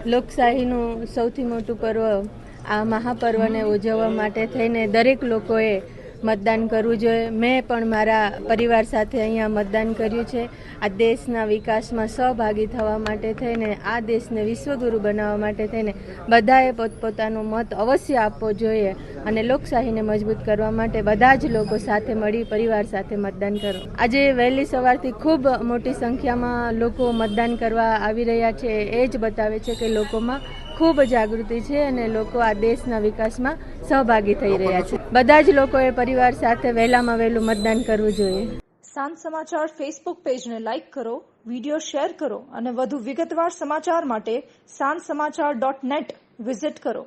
લોકશાહીનું સૌથી મોટું પર્વ આ મહાપર્વને ઉજવવા માટે થઈને દરેક લોકોએ મતદાન કરવું જોઈએ. મેં પણ મારા પરિવાર સાથે અહીંયા મતદાન કર્યું છે. આ દેશના વિકાસમાં સહભાગી થવા માટે થઈને, આ દેશને વિશ્વગુરુ બનાવવા માટે થઈને બધાએ પોતપોતાનો મત અવશ્ય આપવો જોઈએ અને લોકશાહીને મજબૂત કરવા માટે બધા જ લોકો સાથે મળી પરિવાર સાથે મતદાન કરો. આજે વહેલી સવારથી ખૂબ મોટી સંખ્યામાં લોકો મતદાન કરવા આવી રહ્યા છે. એ જ બતાવે છે કે લોકોમાં ખૂબ જાગૃતિ છે અને લોકો આ દેશના વિકાસમાં સહભાગી થઈ રહ્યા છે. બધા જ લોકોએ પરિવાર સાથે વહેલામાં વહેલું મતદાન કરવું જોઈએ. સાંજ સમાચાર ફેસબુક પેજને લાઇક કરો, વિડીયો શેર કરો અને વધુ વિગતવાર સમાચાર માટે sanssamachar.net વિઝિટ કરો.